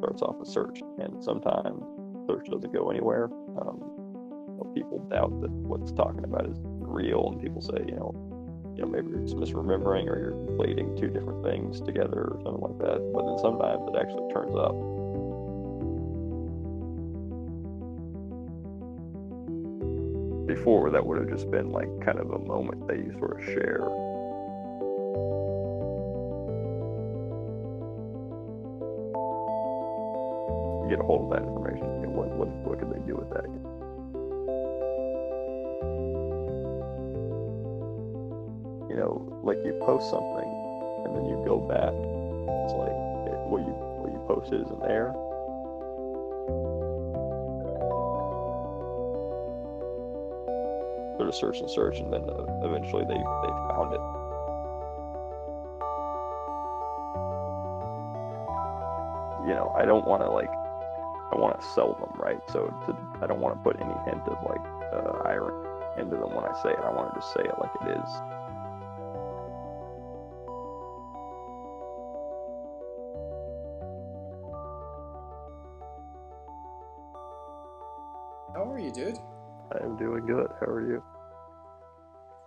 starts off a search, and sometimes search doesn't go anywhere. People doubt that what's talking about is real, and people say, maybe you're just misremembering or you're conflating two different things together or something like that. But then sometimes it actually turns up. Before, that would have just been like kind of a moment that you sort of share. You get a hold of that information. What could they do with that? Like you post something and then you go back. It's like what you posted isn't there. Sort of search, and then eventually they found it. I don't want to I want to sell them, right? So I don't want to put any hint of irony into them when I say it. I want to just say it like it is. How are you, dude? I'm doing good. How are you?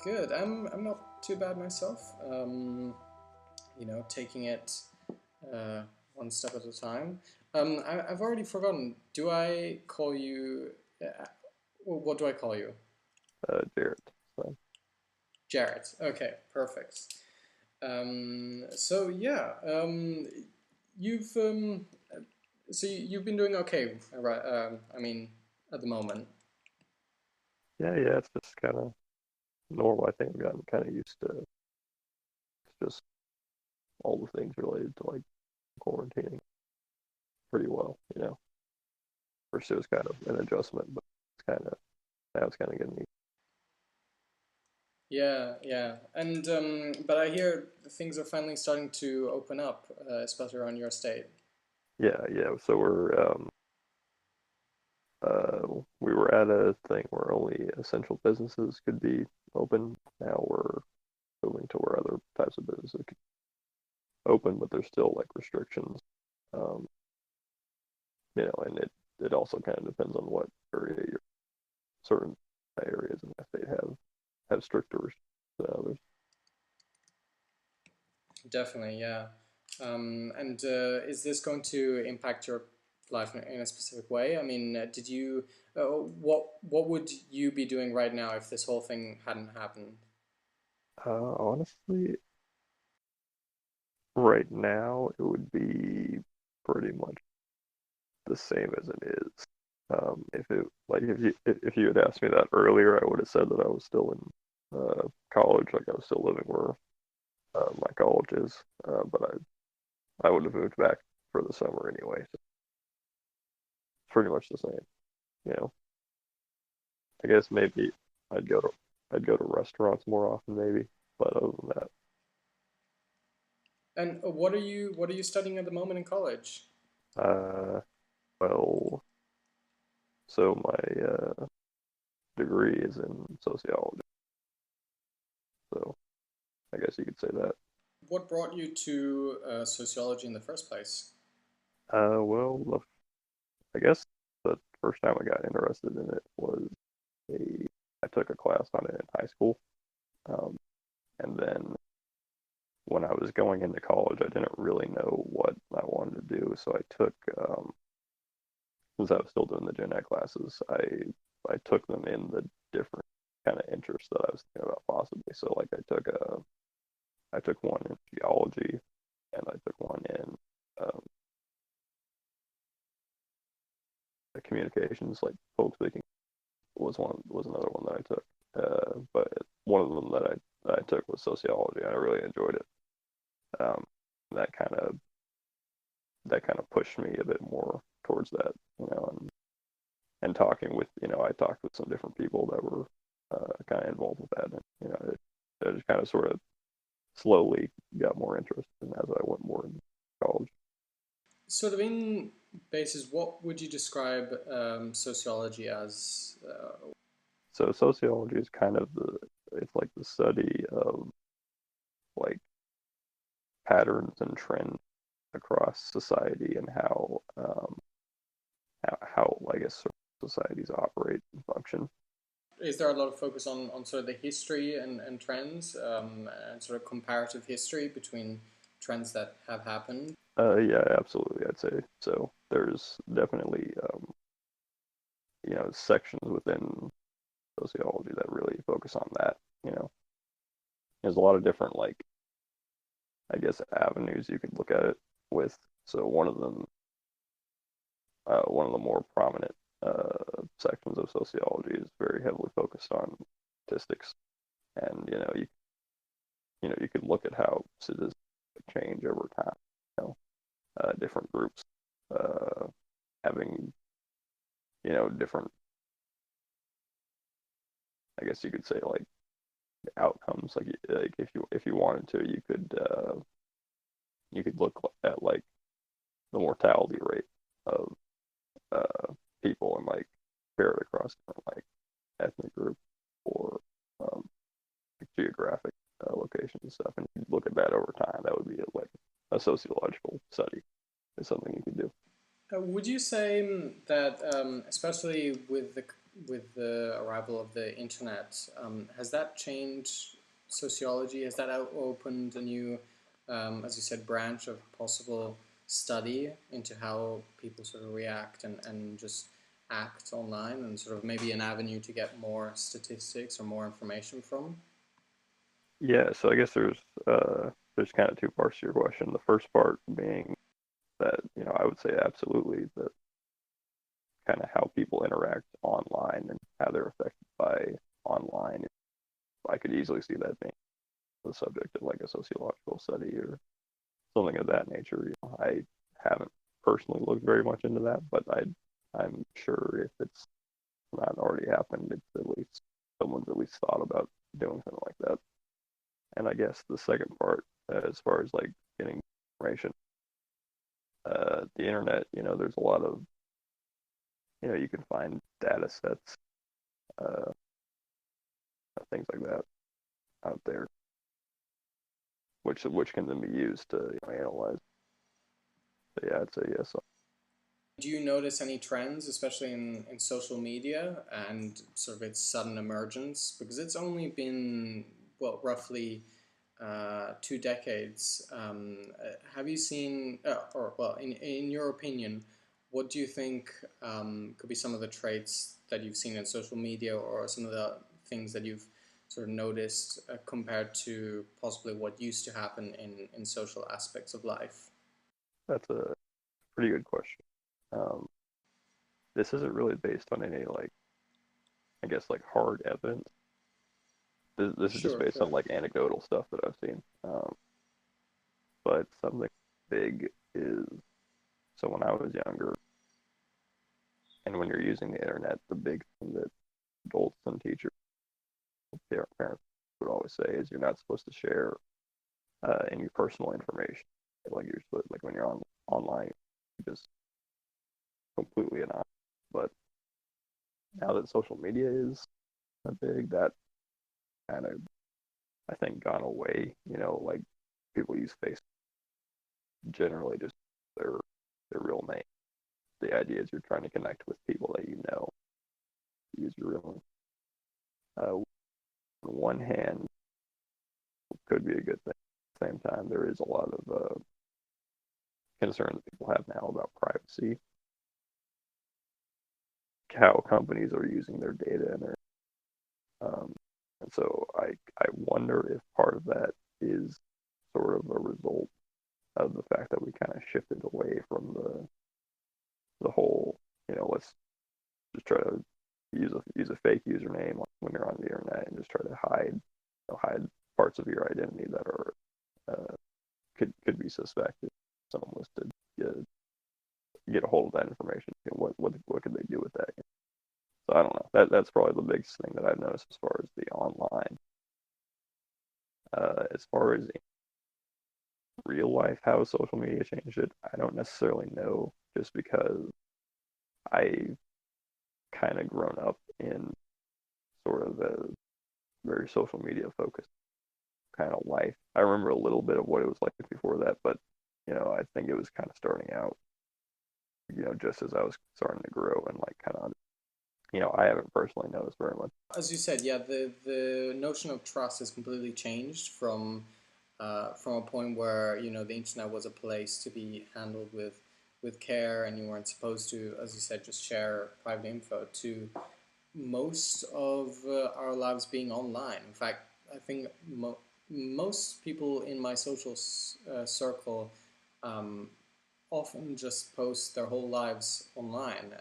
Good. I'm not too bad myself. Taking it one step at a time. I've already forgotten. Do I call you? What do I call you? Jarret. So. Jarret. Okay, perfect. So yeah, you've you've been doing okay, right? I mean, at the moment. Yeah, it's just kind of normal. I think I've gotten kind of used to just all the things related to quarantining pretty well. First it was kind of an adjustment, but now it's kind of getting. Yeah, and but I hear things are finally starting to open up, especially around your state. Yeah. So we were at a thing where only essential businesses could be open. Now we're moving to where other types of businesses can open, but there's still restrictions. Um, and it also kind of depends on what area you're. Certain areas in the state have stricter restrictions than others. Definitely, yeah. And is this going to impact your life in a specific way? I mean, did you what would you be doing right now if this whole thing hadn't happened? Honestly, right now it would be pretty much the same as it is. If you had asked me that earlier, I would have said that I was still in college, like I was still living where my college is. But I would have moved back for the summer anyway. So it's pretty much the same. You know, I guess maybe I'd go to I'd go to restaurants more often, maybe. But other than that, And what are you studying at the moment in college? uh, well, so my degree is in sociology, so I guess you could say that. What brought you to sociology in the first place? Well, I guess the first time I got interested in it was a I took a class on it in high school, um, and then when I was going into college, I didn't really know what I wanted to do, so I took since I was still doing the gen ed classes, I took them in the different kind of interests that I was thinking about possibly. So I took one in geology, and I took one in um, communications, like folk speaking was another one that I took. But one of them that I took was sociology. And I really enjoyed it. Um, that kind of pushed me a bit more towards that, and talking with, I talked with some different people that were kind of involved with that, and it just kind of sort of slowly got more interested as I went more in college. Sort of in basis, what would you describe sociology as? So sociology is kind of it's like the study of like patterns and trends across society and how I guess societies operate and function. Is there a lot of focus on sort of the history and trends and sort of comparative history between trends that have happened? Yeah, absolutely. I'd say so. There's definitely sections within sociology that really focus on that. You know, there's a lot of different I guess avenues you could look at it with. So one of the more prominent sections of sociology is very heavily focused on statistics, and you could look at how statistics change over time. You know, different groups having different, I guess you could say, like outcomes. Like if you wanted to, you could look at like the mortality rate of people and like compare it across different like ethnic groups or um, like geographic locations and stuff, and you look at that over time. That would be like a sociological study. Is something you could do. Would you say that, especially with the arrival of the internet, has that changed sociology? Has that opened a new, as you said, branch of possible study into how people sort of react and just act online, and sort of maybe an avenue to get more statistics or more information from? Yeah, so I guess there's kind of two parts to your question. The first part being that I would say absolutely that kind of how people interact online and how they're affected by online. I could easily see that being the subject of like a sociological study or something of that nature. I haven't personally looked very much into that, but I'm sure if it's not already happened, it's at least someone's at least thought about doing something like that. And I guess the second part, as far as like getting information, the internet, there's a lot of, you can find data sets, uh, things like that out there, which can then be used to analyze. So yeah, I'd say yes. Do you notice any trends, especially in social media and sort of its sudden emergence? Because it's only been, well, roughly 2 decades. Have you seen, or well, in your opinion, what do you think could be some of the traits that you've seen in social media, or some of the things that you've sort of noticed compared to possibly what used to happen in social aspects of life? That's a pretty good question. Um, this isn't really based on any like I guess like hard evidence. This is just Sure, based on sure. like anecdotal stuff that I've seen. But something big is so when I was younger, and when you're using the internet, the big thing that adults and teachers, their parents would always say is you're not supposed to share any personal information. Like you're supposed, like when you're online, you're just completely anonymous. But now that social media is big, that kind of I think gone away. Like people use Facebook generally just their their real name. The idea is you're trying to connect with people that you know. Use your real name. On one hand, could be a good thing. At the same time, there is a lot of concern that people have now about privacy, how companies are using their data um, and so I wonder if part of that is sort of a result of the fact that we kind of shifted away from the whole, let's just try to use a fake username when you're on the internet and just try to hide parts of your identity that are could be suspected. Someone was to get a hold of that information. What could they do with that? So I don't know. That's probably the biggest thing that I've noticed as far as the online. As far as real life, how social media changed it, I don't necessarily know. Just because I've kind of grown up in sort of a very social media focused kind of life. I remember a little bit of what it was like before that, but I think it was kind of starting out, just as I was starting to grow and like kind of, I haven't personally noticed very much. As you said, yeah, the notion of trust has completely changed from a point where the internet was a place to be handled with care, and you weren't supposed to, as you said, just share private info, to most of our lives being online. In fact, I think most people in my social circle um, often just post their whole lives online,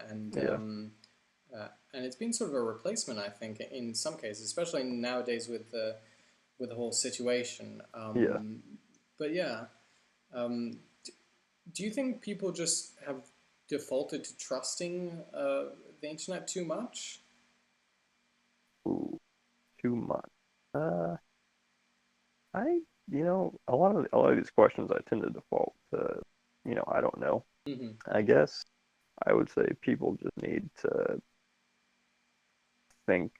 Yeah, and it's been sort of a replacement, I think, in some cases, especially nowadays with the whole situation. yeah. But yeah, um, do you think people just have defaulted to trusting the internet too much? Ooh, too much. Uh, I, a lot of these questions I tend to default to, I don't know. Hmm. I guess I would say people just need to think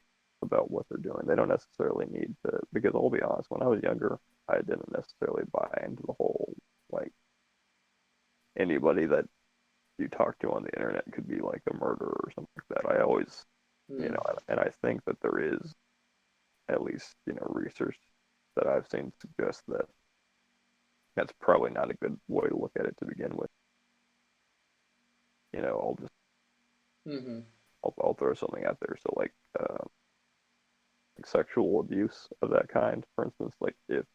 about what they're doing. They don't necessarily need to, because I'll be honest, when I was younger, I didn't necessarily buy into the whole, like, anybody that you talk to on the internet could be like a murderer or something like that. I always, Mm. and I think that there is at least, research that I've seen suggest that that's probably not a good way to look at it to begin with. I'll just, Hmm. I'll throw something out there. So like sexual abuse of that kind, for instance, like if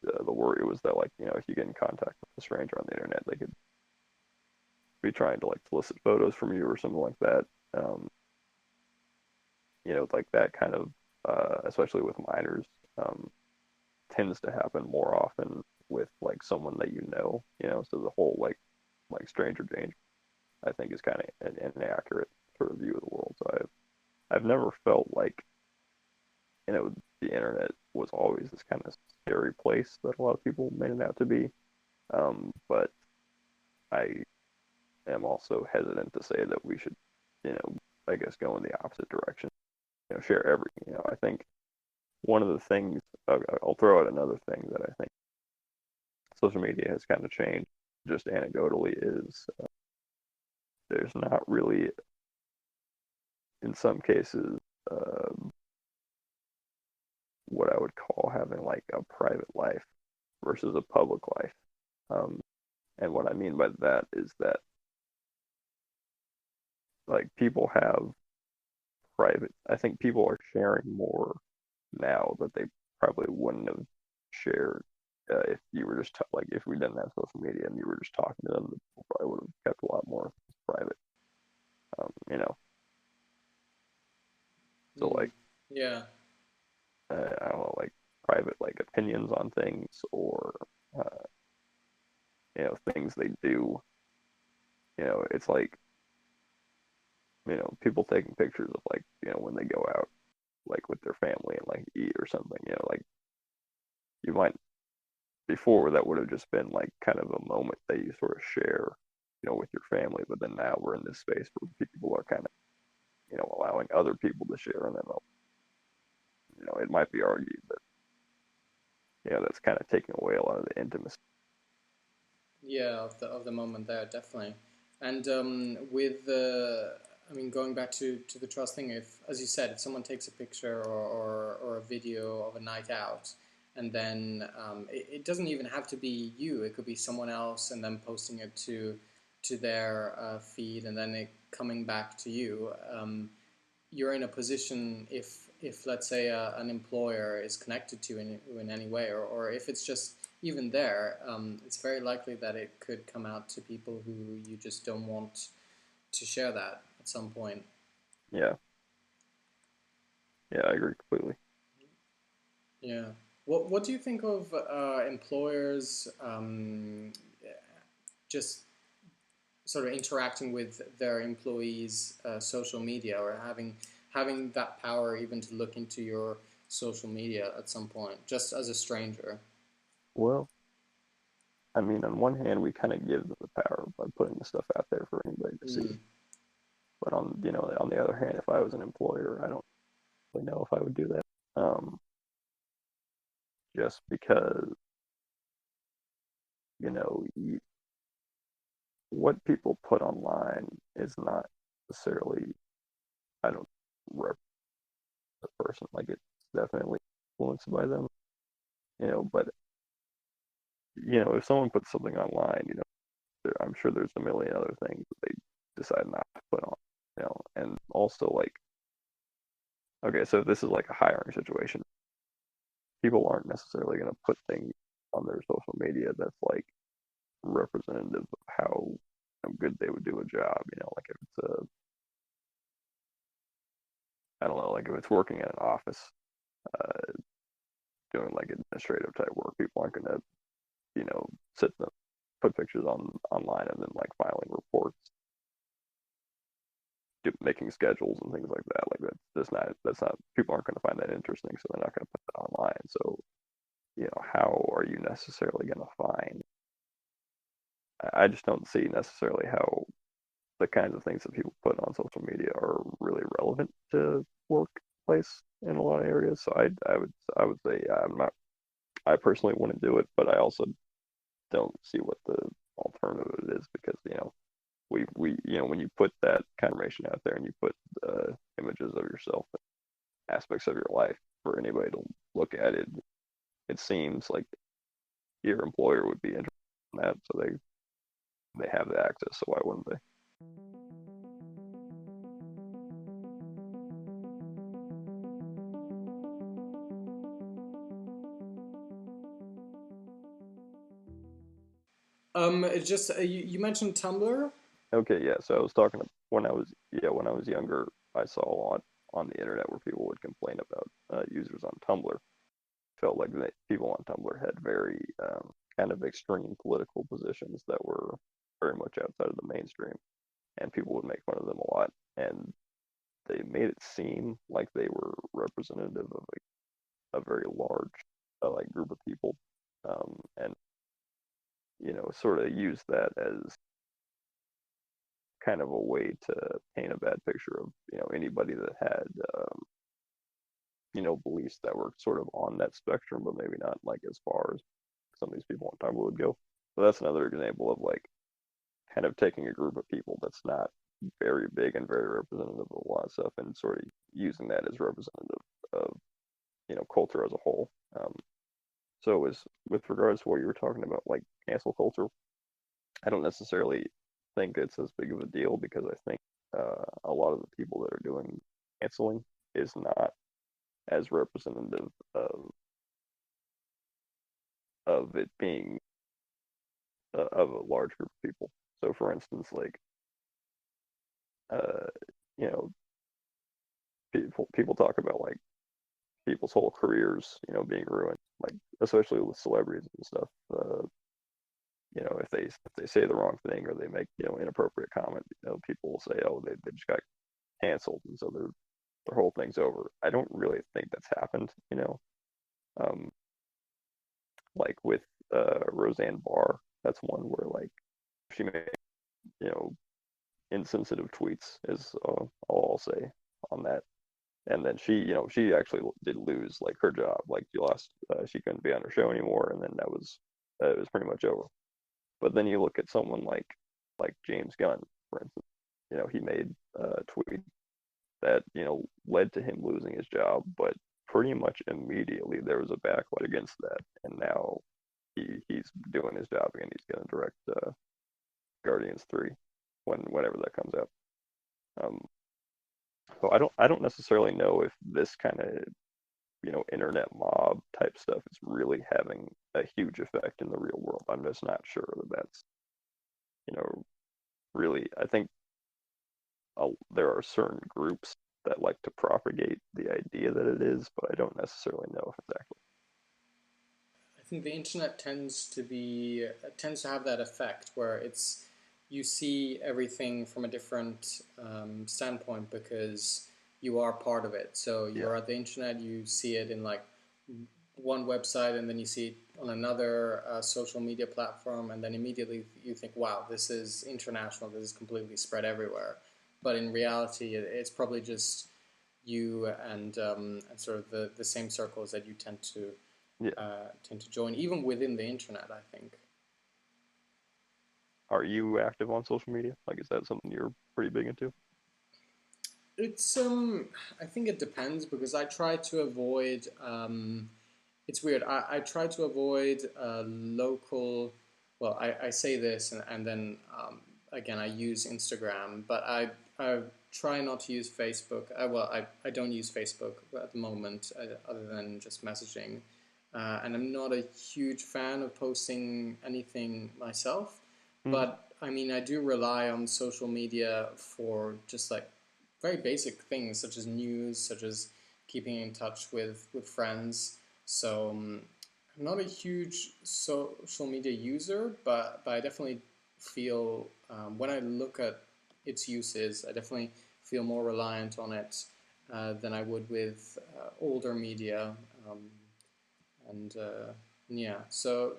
the worry was that, like, if you get in contact with a stranger on the internet, they could be trying to like solicit photos from you or something like that. Um, like that kind of, especially with minors, um, tends to happen more often with like someone that So the whole like stranger danger, I think, is kind of an inaccurate sort of view of the world. So I've never felt like, the internet was always this kind of scary place that a lot of people made it out to be. But I am also hesitant to say that we should, I guess, go in the opposite direction. Share everything. I think one of the things, I'll throw out another thing that I think social media has kind of changed, just anecdotally, is there's not really, in some cases, uh, what I would call having like a private life versus a public life. Um, and what I mean by that is that, like, people have I think people are sharing more now that they probably wouldn't have shared, if you were just like, if we didn't have social media and you were just talking to them, the people probably would have kept a lot more private. Um, you know, so Mm. like, Yeah. I don't know, like private like opinions on things, or uh, things they do. It's like, people taking pictures of, like, when they go out, like with their family and like eat or something. Like, you might, before, that would have just been like kind of a moment that you sort of share, with your family. But then now we're in this space where people are kind of, allowing other people to share, and then it might be argued that, that's kind of taking away a lot of the intimacy. Yeah, of the moment there, definitely. And with I mean, going back to the trust thing, if, as you said, if someone takes a picture or a video of a night out, and then it doesn't even have to be you; it could be someone else, and then posting it to their feed, and then it coming back to you. You're in a position, if let's say an employer is connected to you in any way, or if it's just even there, it's very likely that it could come out to people who you just don't want to share that at some point. Yeah, yeah, I agree completely. Yeah. What do you think of employers just sort of interacting with their employees' social media, or having that power even to look into your social media at some point, just as a stranger? Well, I mean, on one hand, we kind of give them the power by putting the stuff out there for anybody to see. Mm. But on the other hand, if I was an employer, I don't really know if I would do that. Just because, what people put online is not necessarily, I don't represent the person. Like it's definitely influenced by them, but if someone puts something online, I'm sure there's a million other things that they decide not to put on, and also like, okay, so this is like a hiring situation. People aren't necessarily going to put things on their social media that's like representative of how good they would do a job. Like if it's I don't know, like if it's working in an office, uh, doing like administrative type work, people aren't gonna, sit them, put pictures online and then like filing reports, making schedules and things like that. Like that's not people aren't gonna find that interesting, so they're not gonna put that online. So how are you necessarily gonna find? I just don't see necessarily how the kinds of things that people put on social media are really relevant to workplace in a lot of areas. So I would say I'm not. I personally wouldn't do it, but I also don't see what the alternative is because we when you put that kind of information out there and you put images of yourself, aspects of your life for anybody to look at it, it seems like your employer would be interested in that, so they have the access. So why wouldn't they? It's just you mentioned Tumblr. Okay, yeah. So I was talking when I was younger, I saw a lot on the internet where people would complain about users on Tumblr. Felt like people on Tumblr had very kind of extreme political positions that were very much outside of the mainstream, and people would make fun of them a lot. And they made it seem like they were representative of a very large like group of people, and sort of use that as kind of a way to paint a bad picture of anybody that had beliefs that were sort of on that spectrum, but maybe not like as far as some of these people on Tumblr would go. So that's another example of like kind of taking a group of people that's not very big and very representative of a lot of stuff and sort of using that as representative of culture as a whole. So as with regards to what you were talking about, like cancel culture, I don't necessarily think it's as big of a deal because I think a lot of the people that are doing canceling is not as representative of it being of a large group of people. So, for instance, like uh, you know, people talk about like people's whole careers, being ruined, like especially with celebrities and stuff. If they say the wrong thing or they make inappropriate comment, people will say, oh, they just got canceled, and so their whole thing's over. I don't really think that's happened. Um, like with Roseanne Barr, that's one where like she made you know insensitive tweets is all I'll say on that. And then she actually did lose like her job. Like she lost, she couldn't be on her show anymore, and then that was it was pretty much over. But then you look at someone like James Gunn, for instance. He made a tweet that led to him losing his job, but pretty much immediately there was a backlash against that, and now he's doing his job again. He's going to direct Guardians 3 whenever that comes out. Um, so I don't necessarily know if this kind of internet mob type stuff is really having a huge effect in the real world. I'm just not sure that that's you know really. I think there are certain groups that like to propagate the idea that it is, but I don't necessarily know if it's actually. I think the internet tends to have that effect where it's you see everything from a different standpoint because you are part of it. So Yeah, you're at the internet, you see it in like one website, and then you see it on another social media platform, and then immediately you think, "Wow, this is international. This is completely spread everywhere." But in reality, it's probably just you and sort of the same circles that you yeah. tend to join, even within the internet, I think. Are you active on social media? Like, is that something you're pretty big into? It's I think it depends because I try to avoid it's weird. I try to avoid local. Well, I say this and then again I use Instagram, but I try not to use Facebook. I don't use Facebook at the moment other than just messaging, and I'm not a huge fan of posting anything myself. Hmm. But I mean, I do rely on social media for just like very basic things such as news, such as keeping in touch with friends. So I'm not a huge social media user, but I definitely feel when I look at its uses, I definitely feel more reliant on it than I would with older media. Um, and yeah, so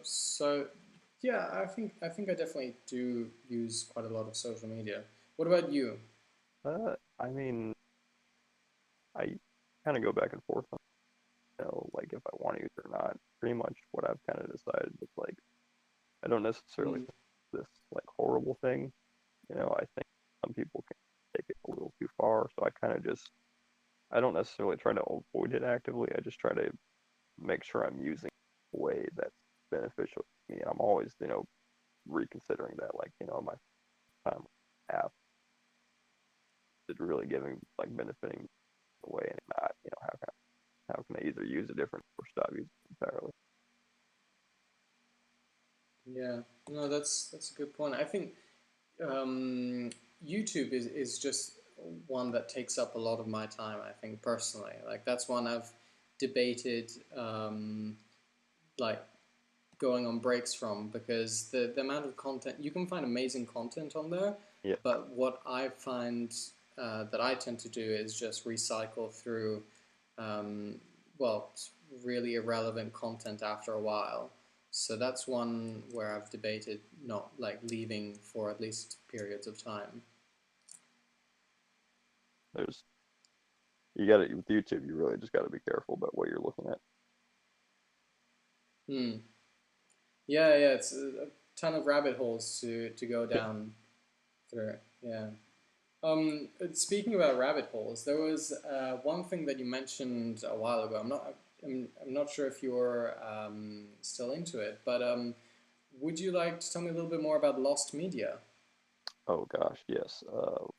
yeah, I think I definitely do use quite a lot of social media. What about you? I mean, I kind of go back and forth on, like if I want to use it or not. Pretty much what I've kind of decided is like I don't necessarily Mm, think this like horrible thing. I think some people can take it a little too far, so I kind of just I don't necessarily try to avoid it actively. I just try to make sure I'm using a way that's beneficial to me. And I'm always, reconsidering that, like, my time app is really giving, like, benefiting the way and not, how can I either use a different or stop using it entirely? yeah, no, that's a good point. I think um, YouTube is just one that takes up a lot of my time. I think personally, like that's one I've debated, like going on breaks from because the amount of content you can find amazing content on there, Yeah, but what I find that I tend to do is just recycle through, um, well, really irrelevant content after a while. So that's one where I've debated not like leaving for at least periods of time. there's, you got to, with YouTube, you really just got to be careful about what you're looking at. Hmm. Yeah, yeah, it's a ton of rabbit holes to go Yeah. down through. Yeah. Speaking about rabbit holes, there was one thing that you mentioned a while ago. I'm not sure if you're still into it, but would you like to tell me a little bit more about lost media? Oh gosh, yes.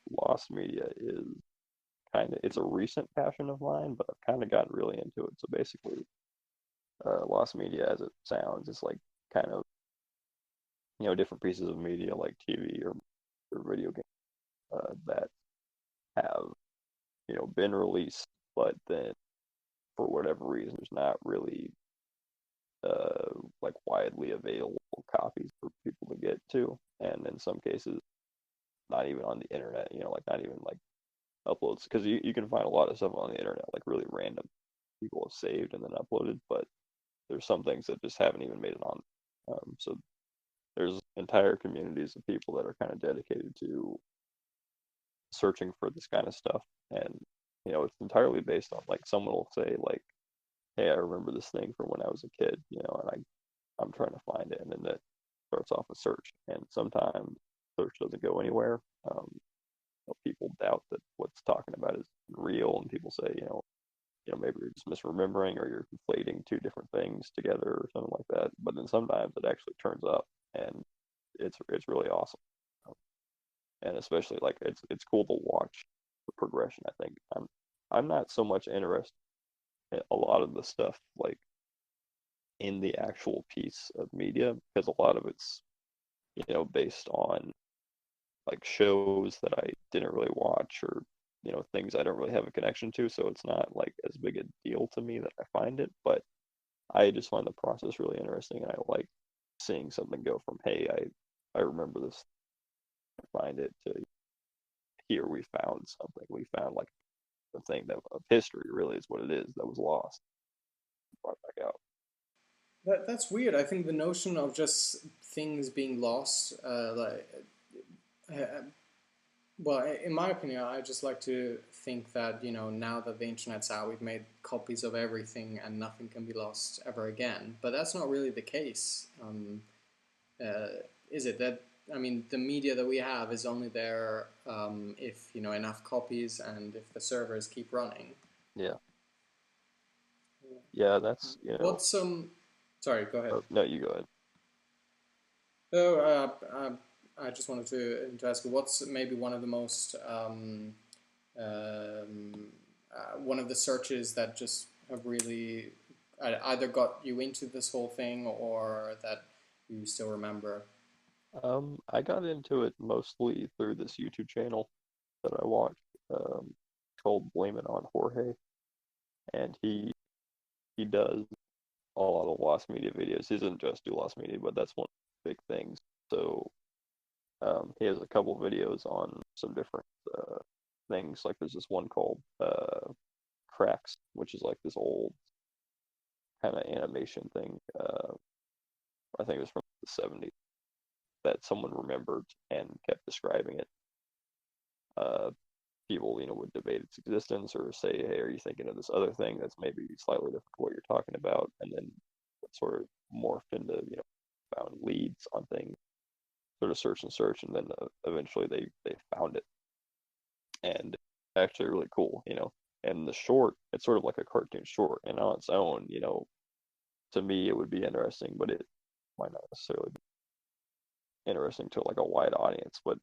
Lost media is it's a recent passion of mine, but I've kind of gotten really into it. So basically, lost media, as it sounds, is like kind of different pieces of media like TV or video games that have been released, but then for whatever reason there's not really like widely available copies for people to get to, and in some cases not even on the internet. Like not even like uploads, because you can find a lot of stuff on the internet like really random people have saved and then uploaded, but there's some things that just haven't even made it on. So there's entire communities of people that are kind of dedicated to searching for this kind of stuff, and it's entirely based on like someone will say like, hey, I remember this thing from when I was a kid, and I'm trying to find it, and then that starts off a search, and sometimes search doesn't go anywhere. um, People doubt that what's talking about is real, and people say, maybe you're just misremembering or you're conflating two different things together or something like that. But then sometimes it actually turns up, and it's really awesome. And especially like it's cool to watch the progression. I think I'm not so much interested in a lot of the stuff like in the actual piece of media, because a lot of it's based on like shows that I didn't really watch, or things I don't really have a connection to, so it's not like as big a deal to me that I find it. But I just find the process really interesting, and I like seeing something go from, hey, I remember this, find it, to here we found something. We found like the thing that of history really is what it is that was lost, brought back out. That's weird. I think the notion of just things being lost, uh, well, in my opinion, I just like to think that, now that the internet's out, we've made copies of everything and nothing can be lost ever again. But that's not really the case, is it? That I mean, the media that we have is only there if you know enough copies and if the servers keep running. Yeah. Yeah, that's, What's Sorry, go ahead. oh, no, you go ahead. Oh, I just wanted to ask you, what's maybe one of the most one of the searches that just have really either got you into this whole thing or that you still remember? I got into it mostly through this YouTube channel that I watched, um, called Blame It on Jorge, and he does a lot of lost media videos. He doesn't just do lost media, but that's one of the big things. So he has a couple videos on some different things. Like there's this one called Cracks, which is like this old kind of animation thing. I think it was from the 70s that someone remembered and kept describing it. Uh, People, would debate its existence or say, "Hey, are you thinking of this other thing that's maybe slightly different to what you're talking about?" And then sort of morphed into, found leads on things, sort of search, and then eventually they found it, and actually really cool, And the short, it's sort of like a cartoon short, and on its own, to me it would be interesting, but it might not necessarily be interesting to like a wide audience. But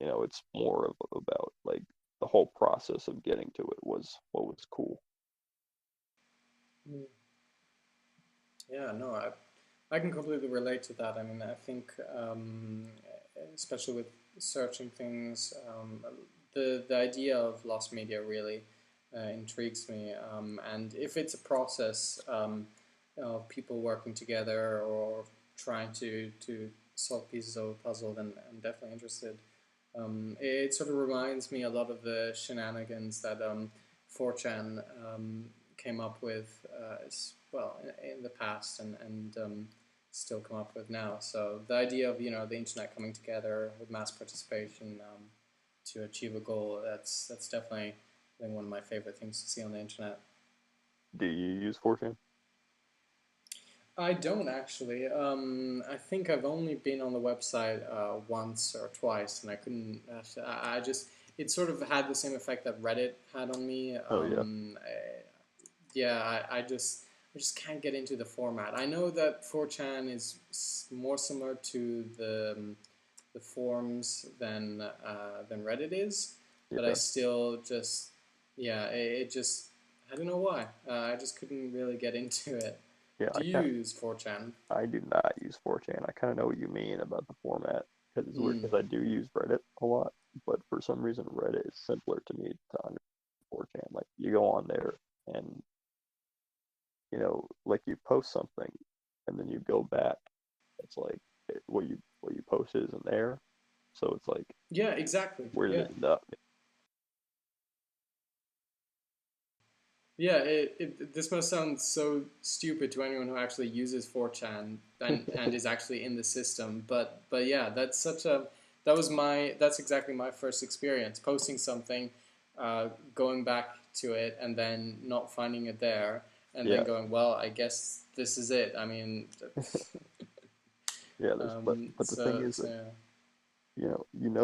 it's more of about like the whole process of getting to it was what was cool. Mm. Yeah, no, I can completely relate to that. I mean, I think especially with searching things, the idea of lost media really intrigues me. And if it's a process of people working together or trying to solve pieces of a puzzle, then I'm definitely interested. It sort of reminds me a lot of the shenanigans that 4chan came up with well in the past and still come up with now. So the idea of the internet coming together with mass participation to achieve a goal, that's definitely I think one of my favorite things to see on the internet. Do you use 4chan? I don't actually. I think I've only been on the website once or twice, and I couldn't. I just it sort of had the same effect that Reddit had on me. Oh yeah, Yeah, I just can't get into the format. I know that 4chan is more similar to the forums than Reddit is, but I yeah, still just yeah it just I don't know why. I just couldn't really get into it. yeah. Do you use 4chan? I do not use 4chan. I kind of know what you mean about the format because it's weird Mm. because I do use Reddit a lot, but for some reason Reddit is simpler to me to understand 4chan. Like you go on there and like you post something and then you go back. It's like what you posted isn't there, so it's like Yeah, exactly. where did Yeah. it end up? Yeah, this must sound so stupid to anyone who actually uses 4chan and is actually in the system. But yeah, that's exactly my first experience posting something, going back to it and then not finding it there and then Yeah, going, well, I guess this is it. I mean, yeah. There's but the thing is so that yeah.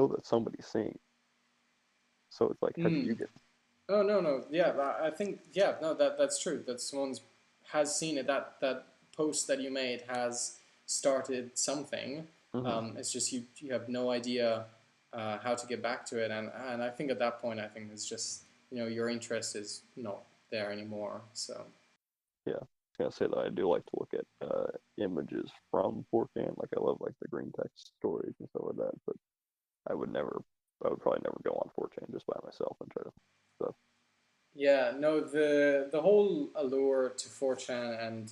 that somebody's seeing, so it's like, how do you Mm. get? Oh no no yeah I think yeah no that's true that someone's has seen it that post that you made has started something. Hmm. It's just you have no idea how to get back to it and I think at that point I think it's just your interest is not there anymore. So Yeah, I was gonna say that I do like to look at images from 4chan. Like I love like the green text stories and stuff like that. But I would never, I would probably never go on 4chan just by myself and try to stuff. yeah no the whole allure to 4chan and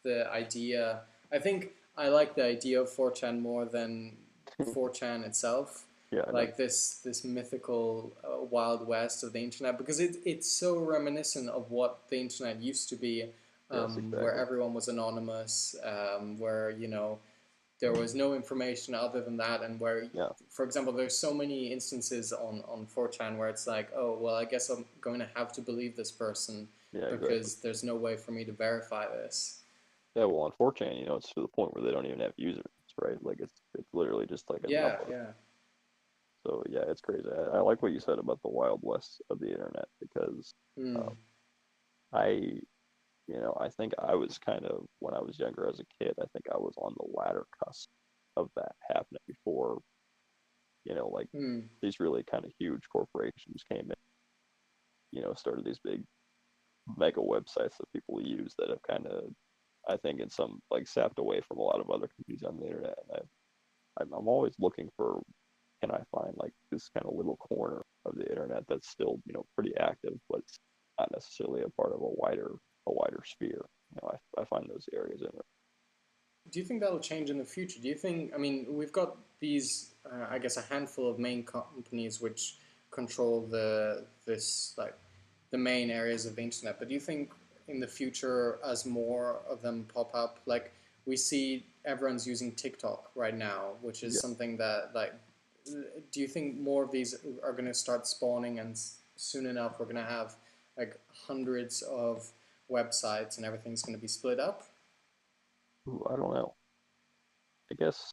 the idea I think I like the idea of 4chan more than 4chan itself, Yeah, I know. like this mythical wild west of the internet because it's so reminiscent of what the internet used to be, Yes, where exactly. everyone was anonymous, where there was no information other than that, and where, Yeah, for example, there's so many instances on 4chan where it's like, oh well, I guess I'm going to have to believe this person yeah, exactly. because there's no way for me to verify this. Yeah, well, on 4chan, it's to the point where they don't even have users, right? Like it's literally just like an Yeah, upload. yeah. So yeah, it's crazy. I like what you said about the Wild West of the internet because Mm, um, I I think I was kind of when I was younger as a kid, I think I was on the latter cusp of that happening before like mm, these really kind of huge corporations came in, started these big mega websites that people use that have kind of, I think, in some like sapped away from a lot of other communities on the internet. And I'm always looking for, can I find like this kind of little corner of the internet that's still pretty active, but it's not necessarily a part of a wider sphere. I find those areas in it. do you think that'll change in the future? Do you think, I mean, we've got these, I guess, a handful of main companies which control this like the main areas of the internet. But do you think in the future, as more of them pop up, like we see everyone's using TikTok right now, which is Yeah. something that like, do you think more of these are going to start spawning, and soon enough we're going to have like hundreds of websites and everything's going to be split up? Ooh, I don't know. I guess,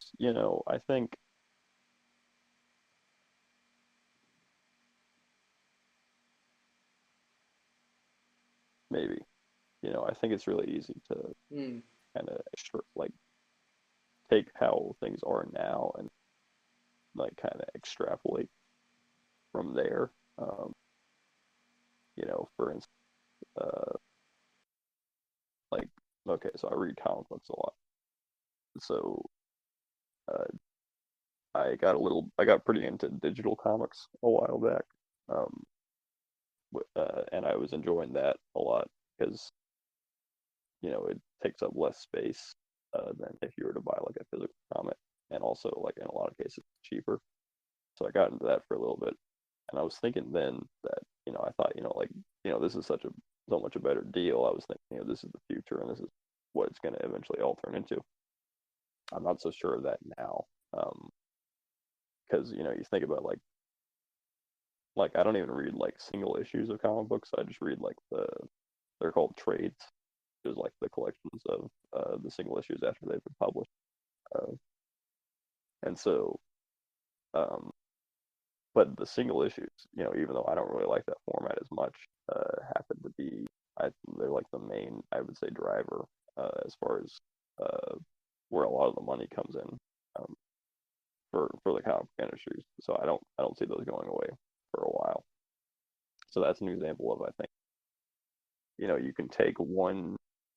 I think maybe, I think it's really easy to Mm, kind of like take how things are now and like kind of extrapolate from there. Um, for instance, uh, like, okay, so I read comic books a lot. So uh, I got pretty into digital comics a while back. Um, and I was enjoying that a lot because, it takes up less space than if you were to buy like a physical comic. And also, like, in a lot of cases, cheaper. So I got into that for a little bit. And I was thinking then that, I thought, like, this is so much a better deal. I was thinking, this is the future and this is what it's going to eventually all turn into. I'm not so sure of that now. Because, you think about like I don't even read like single issues of comic books. I just read like they're called trades. There's like the collections of the single issues after they've been published. Uh, and so, um, but the single issues, even though I don't really like that format as much, happen to be they're like the main, I would say, driver as far as uh, where a lot of the money comes in um, for the comic industries. So I don't see those going away for a while. So that's an example of, I think, you can take one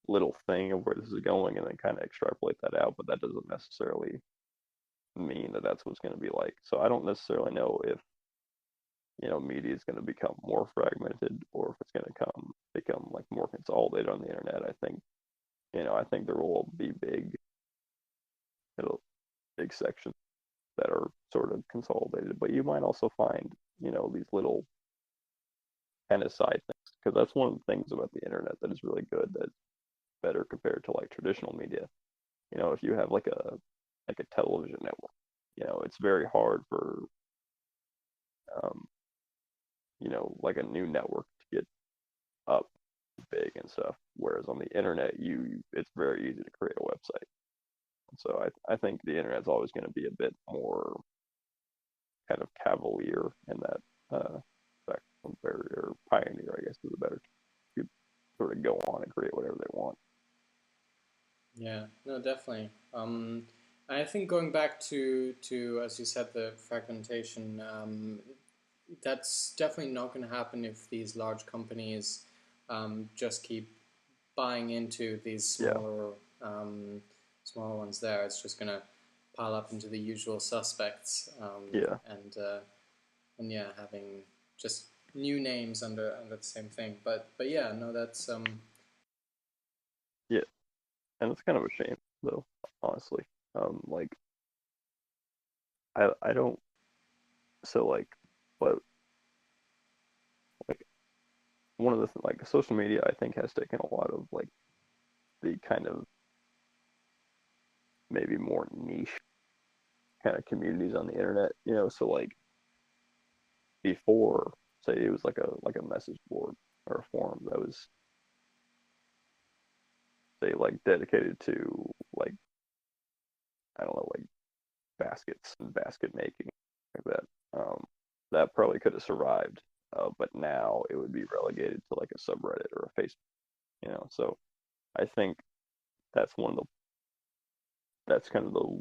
little thing of where this is going and then kind of extrapolate that out, but that doesn't necessarily mean that that's what's going to be like. So I don't necessarily know if media is going to become more fragmented or if it's going to become like more consolidated on the internet. I think there will be big sections that are sort of consolidated, but you might also find these little kind of side things because that's one of the things about the internet that is really good, that's better compared to like traditional media. If you have like a television network, it's very hard for um, like a new network to get up big and stuff. Whereas on the internet, it's very easy to create a website. So I think the internet's always going to be a bit more kind of cavalier in that spectrum, or pioneer, I guess is a better to sort of go on and create whatever they want. yeah, no, definitely. I think going back to as you said, the fragmentation, that's definitely not going to happen if these large companies just keep buying into these Yeah, smaller ones. There, it's just going to pile up into the usual suspects, yeah, and yeah, having just new names under the same thing. But yeah, no, that's yeah, and it's kind of a shame though, honestly. Like I don't so but like one of the like social media I think has taken a lot of like the kind of maybe more niche kind of communities on the internet, so like before, say it was like a message board or a forum that was, say, like dedicated to like I don't know, like baskets and basket making like that. That probably could have survived, but now it would be relegated to like a subreddit or a Facebook, So I think that's one of the that's kind of the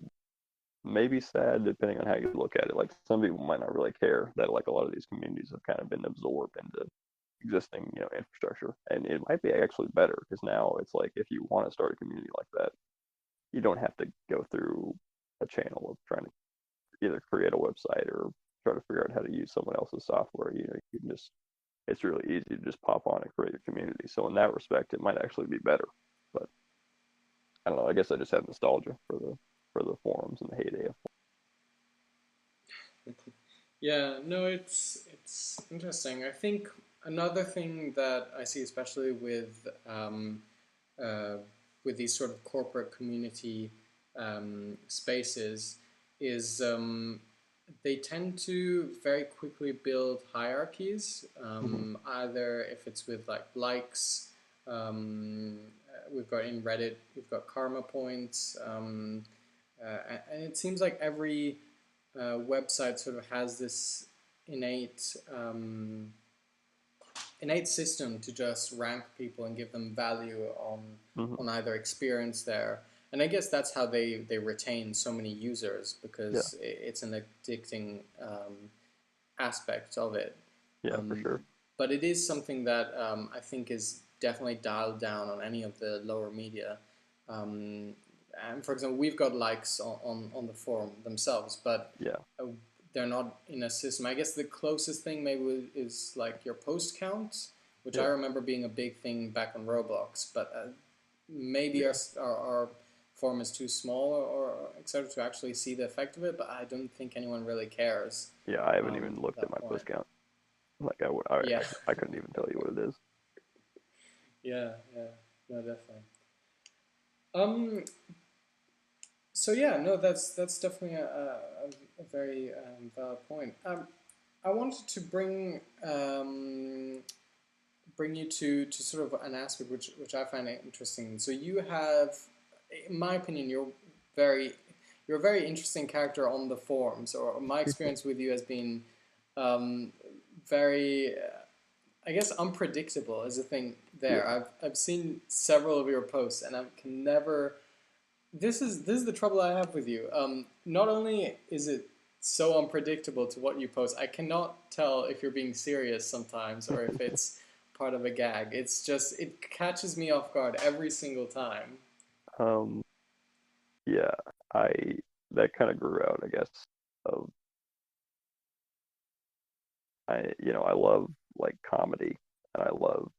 maybe sad depending on how you look at it. Like some people might not really care that like a lot of these communities have kind of been absorbed into existing, infrastructure, and it might be actually better because now it's like if you want to start a community like that, you don't have to go through a channel of trying to either create a website or try to figure out how to use someone else's software. You can just it's really easy to just pop on and create your community. So in that respect, it might actually be better. But I don't know. I guess I just have nostalgia for the forums and the heyday of. Yeah, no, it's interesting. I think another thing that I see, especially uh, with these sort of corporate community spaces, is they tend to very quickly build hierarchies. Mhm. Either if it's with like likes, we've got in Reddit, we've got karma points, and it seems like every website sort of has this innate innate system to just rank people and give them value Mhm. on either experience there. And I guess that's how they retain so many users Yeah. because it's an addicting aspect of it. Yeah. For Um, sure. but it is something that I think is definitely dialed down on any of the lower media. Um, and for example, we've got likes on the forum themselves, but Yeah. uh, they're not in a system. I guess the closest thing maybe is like your post count, which I Yeah. remember being a big thing back on Roblox. But maybe Yeah. our forum is too small or etc. to actually see the effect of it. But I don't think anyone really cares Yeah. I haven't even at looked at that my point. post count. Like I, I, Yeah, I couldn't even tell you what it is. yeah, no, definitely. Um, so yeah, no, that's definitely a very valid point. I wanted to bring you to sort of an aspect which I find interesting. So you have, in my opinion, very you're a very interesting character on the forums. Or my experience with you has been um, very, I guess, unpredictable is a thing. There, Yeah. I've seen several of your posts, and I can never. This is the trouble I have with you. Not only is it so unpredictable to what you post, I cannot tell if you're being serious sometimes or if it's part of a gag. It's just it catches me off guard every single time. um. Yeah. I that kind of grew out, I guess. Of I love like comedy, and I love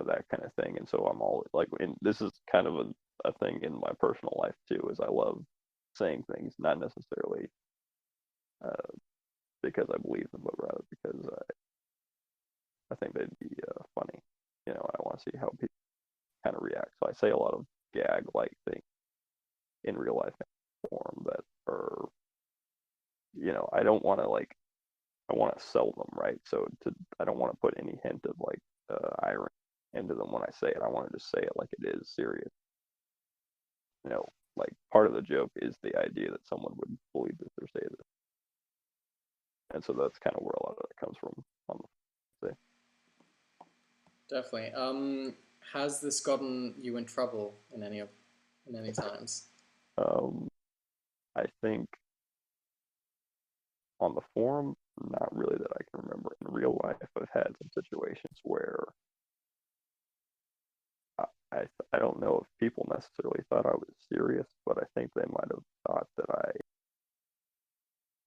that kind of thing. And so I'm always like, and this is kind of a thing in my personal life too, is I love saying things, not necessarily uh, because I believe them, but rather because I think they'd be funny. I want to see how people kind of react. So I say a lot of gag like things in real life form that are, I don't want to like, I want to sell them, right? I don't want to put any hint of like irony into them when I say it. I want to just say it like it is serious. Like part of the joke is the idea that someone would believe this or say this, and so that's kind of where a lot of that comes from. On the say, Definitely. Has this gotten you in trouble in any times? um, I think on the forum, not really that I can remember. In real life, I've had some situations where I I don't know if people necessarily thought I was serious, but I think they might have thought that I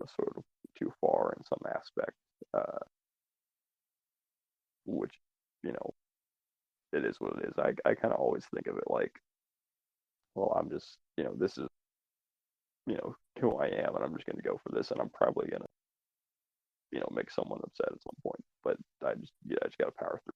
was sort of too far in some aspect, uh, which you know it is what it is. I kind of always think of it like, well, I'm just this is who I am, and I'm just going to go for this, and I'm probably going to make someone upset at some point, but I just got to power through.